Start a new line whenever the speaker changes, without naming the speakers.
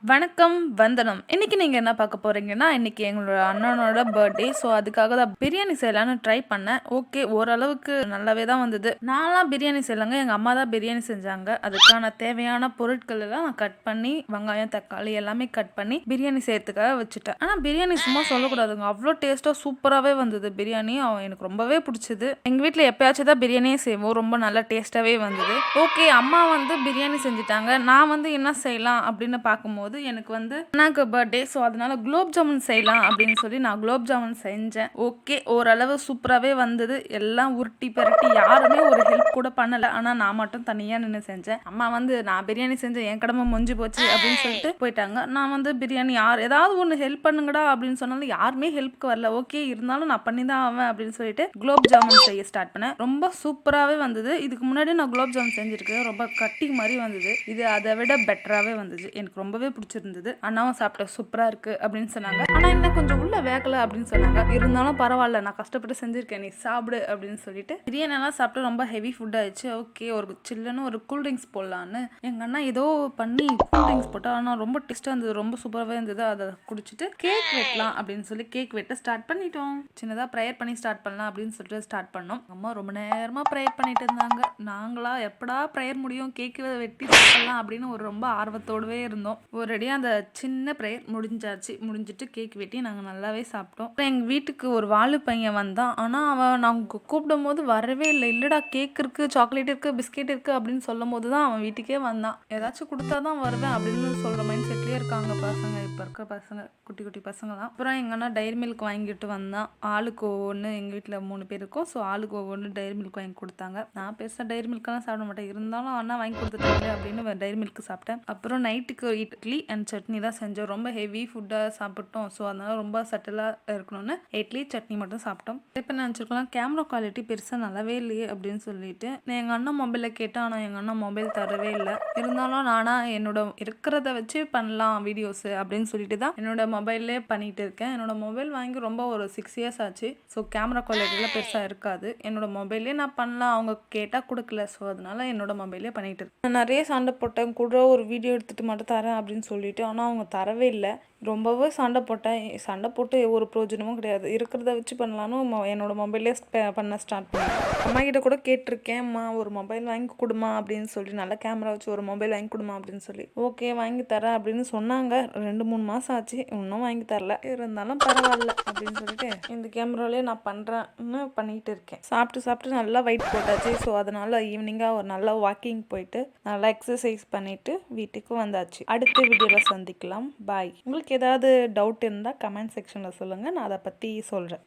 வணக்கம், வந்தனம். இன்னைக்கு நீங்க என்ன பார்க்க போறீங்கன்னா, இன்னைக்கு எங்களோட அண்ணனோட பர்த்டே. ஸோ, அதுக்காக தான் பிரியாணி செய்யலான்னு ட்ரை பண்ணேன். ஓகே, ஓரளவுக்கு நல்லாவே தான் வந்தது. நான்லாம் பிரியாணி செய்யலங்க. எங்க அம்மா தான் பிரியாணி செஞ்சாங்க. அதுக்கான தேவையான பொருட்கள் எல்லாம் நான் கட் பண்ணி, வெங்காயம், தக்காளி எல்லாமே கட் பண்ணி பிரியாணி செய்யறதுக்காக வச்சுட்டேன். ஆனா பிரியாணி சும்மா சொல்லக்கூடாதுங்க. அவ்வளோ டேஸ்ட்டாக சூப்பராகவே வந்தது பிரியாணி. எனக்கு ரொம்பவே பிடிச்சது. எங்கள் வீட்டில் எப்பயாச்சும் தான் பிரியாணியே செய்வோம். ரொம்ப நல்லா டேஸ்ட்டாகவே வந்தது. ஓகே, அம்மா வந்து பிரியாணி செஞ்சுட்டாங்க. நான் வந்து என்ன செய்யலாம் அப்படின்னு பார்க்கும்போது எனக்கு வந்து அண்ணாக்கு பர்த்டே. ஸோ அதனால குலோப் ஜாமுன் செய்யலாம் அப்படின்னு சொல்லி நான் குலோப் ஜாமுன் செஞ்சேன். ஓகே, ஓரளவு சூப்பராகவே வந்தது. எல்லாம் உருட்டி பரட்டி யாருமே ஒரு ஹெல்ப் கூட பண்ணலை. ஆனால் நான் மட்டும் தனியாக நின்று செஞ்சேன். அம்மா வந்து நான் பிரியாணி செஞ்சேன், என் கடமை முடிஞ்சு போச்சு அப்படின்னு சொல்லிட்டு போயிட்டாங்க. நான் வந்து பிரியாணி ஏதாவது ஒன்று ஹெல்ப் பண்ணுங்கடா அப்படின்னு சொன்னாலும் யாருமே ஹெல்ப்க்கு வரல. ஓகே, இருந்தாலும் நான் பண்ணி தான் ஆவேன் அப்படின்னு சொல்லிட்டு குலோப் ஜாமுன் செய்ய ஸ்டார்ட் பண்ணேன். ரொம்ப சூப்பராகவே வந்தது. இதுக்கு முன்னாடி நான் குலோப் ஜாமுன் செஞ்சுருக்கேன். ரொம்ப கட்டி மாதிரி வந்தது. இது அதை விட பெட்டராகவே வந்தது. எனக்கு ரொம்பவே பிடிச்சிருந்தது. அண்ணாவும் சாப்பிட்ட சூப்பரா இருக்கு அப்படின்னு சொன்னாங்க. ஆனா இன்னும் கொஞ்சம் உள்ள வேகல அப்படின்னு சொன்னாங்க. இருந்தாலும் பரவாயில்ல, நான் கஷ்டப்பட்டு செஞ்சிருக்கேன், நீ சாப்பிடு அப்படின்னு சொல்லிட்டு பிரியாணி எல்லாம் சாப்பிட்டு ரொம்ப ஹெவி ஃபுட் ஆயிடுச்சு. ஓகே, ஒரு சில்லுன்னு ஒரு கூல் ட்ரிங்க்ஸ் போடலான்னு எங்க அண்ணா ஏதோ பண்ணி கூல் ட்ரிங்க்ஸ் போட்டா. ஆனால் ரொம்ப டேஸ்டா இருந்தது, ரொம்ப சூப்பராகவே இருந்தது. அதை குடிச்சிட்டு கேக் வெட்டலாம் அப்படின்னு சொல்லி கேக் வெட்ட ஸ்டார்ட் பண்ணிட்டோம். சின்னதாக ப்ரேயர் பண்ணி ஸ்டார்ட் பண்ணலாம் அப்படின்னு சொல்லிட்டு ஸ்டார்ட் பண்ணோம். அம்மா ரொம்ப நேரமா ப்ரேயர் பண்ணிட்டு இருந்தாங்க. நாங்களா எப்படா ப்ரேயர் முடியும், கேக் வெட்டி சாப்பிடலாம் அப்படின்னு ஒரு ரொம்ப ஆர்வத்தோடவே இருந்தோம். ஒரேடியாக அந்த சின்ன ப்ரேயர் முடிஞ்சாச்சு. முடிஞ்சிட்டு கேக் வெட்டி நாங்கள் நல்லாவே சாப்பிட்டோம். அப்புறம் எங்கள் வீட்டுக்கு ஒரு வாலு பையன் வந்தான். ஆனால் அவன் நாங்கள் கூப்பிடும் போது வரவே இல்லை. இல்லைடா, கேக் இருக்குது, சாக்லேட் இருக்குது, பிஸ்கெட் இருக்குது அப்படின்னு சொல்லும் போது தான் அவன் வீட்டுக்கே வந்தான். ஏதாச்சும் கொடுத்தா தான் வருவேன் அப்படின்னு சொல்கிற மைண்ட் செட்லேயே இருக்காங்க பசங்க, இப்போ இருக்க பசங்க, குட்டி குட்டி பசங்க தான். அப்புறம் எங்கள் அண்ணா டைரி மில்க் வாங்கிட்டு வந்தான். ஆளுக்கு ஒவ்வொன்று, எங்கள் வீட்டில் 3 பேர் இருக்கும். ஸோ ஆளுக்கு ஒவ்வொன்று டைரி மில்க் வாங்கி கொடுத்தாங்க. நான் பெருசாக டைரி மில்க்கெல்லாம் சாப்பிட மாட்டேன். இருந்தாலும் அண்ணா வாங்கி கொடுத்துட்டாங்க அப்படின்னு டைரி மில்க் சாப்பிட்டேன். அப்புறம் நைட்டுக்கு இட்லி அண்ட் சட்னி தான் செஞ்சோம். ரொம்ப ஹெவி ஃபுட்டாக சாப்பிட்டோம். ஸோ அதனால் ரொம்ப சட்டிலாக இருக்கணும்னு இட்லி சட்னி மட்டும் சாப்பிட்டோம். இப்போ நினச்சிருக்கலாம் கேமரா குவாலிட்டி பெருசாக நல்லாவே இல்லையே அப்படின்னு சொல்லிட்டு நான் எங்கள் அண்ணன் மொபைலில் கேட்டேன். ஆனால் எங்கள் அண்ணன் மொபைல் தரவே இல்லை. இருந்தாலும் நானாக என்னோட இருக்கிறத வச்சு பண்ணலாம் வீடியோஸு அப்படின்னு சொல்லிட்டு தான் என்னோட மொபைல்லே பண்ணிட்டு இருக்கேன். என்னோட மொபைல் வாங்கி ரொம்ப ஒரு 6 இயர்ஸ் ஆச்சு. ஸோ கேமரா குவாலிட்டியில் பெருசாக இருக்காது. என்னோட மொபைல்லே நான் பண்ணலாம், அவங்க கேட்டால் கொடுக்கல. ஸோ அதனால என்னோட மொபைல்லே பண்ணிட்டு இருக்கேன். நான் நிறைய சண்டை போட்டேன், கூட ஒரு வீடியோ எடுத்துகிட்டு மட்டும் தரேன் அப்படின்னு சொல்லிட்டு. ஆனால் அவங்க தரவே இல்லை. ரொம்பவே சண்டை போட்டேன். சண்டை போட்டு ஒரு பிரயோஜனமும் கிடையாது. இருக்கிறத வச்சு பண்ணலான்னு என்னோட மொபைல்லே பண்ண ஸ்டார்ட் பண்ணேன். அம்மா கிட்ட கூட கேட்டிருக்கேன், அம்மா ஒரு மொபைல் வாங்கி கொடுமா அப்படின்னு சொல்லி, நல்ல கேமரா வச்சு ஒரு மொபைல் வாங்கி கொடுமா அப்படின்னு சொல்லி. ஓகே, வாங்கி தரேன் அப்படின்னு சொன்னாங்க. 2-3 மாதம் ஆச்சு, இன்னும் வாங்கி தரல. இருந்தாலும் பரவாயில்ல அப்படின்னு சொல்லிட்டு இந்த கேமராலே நான் பண்ணுறேன்னு பண்ணிட்டு இருக்கேன். சாப்பிட்டு நல்லா வெயிட் போட்டாச்சு. ஸோ அதனால ஈவினிங்காக ஒரு நல்ல வாக்கிங் போயிட்டு நல்லா எக்ஸசைஸ் பண்ணிட்டு வீட்டுக்கு வந்தாச்சு. அடுத்த வீடியோவில் சந்திக்கலாம். பாய். உங்களுக்கு ஏதாவது டவுட் இருந்தால் கமெண்ட் செக்ஷனில் சொல்லுங்கள், நான் அதை பற்றி சொல்கிறேன்.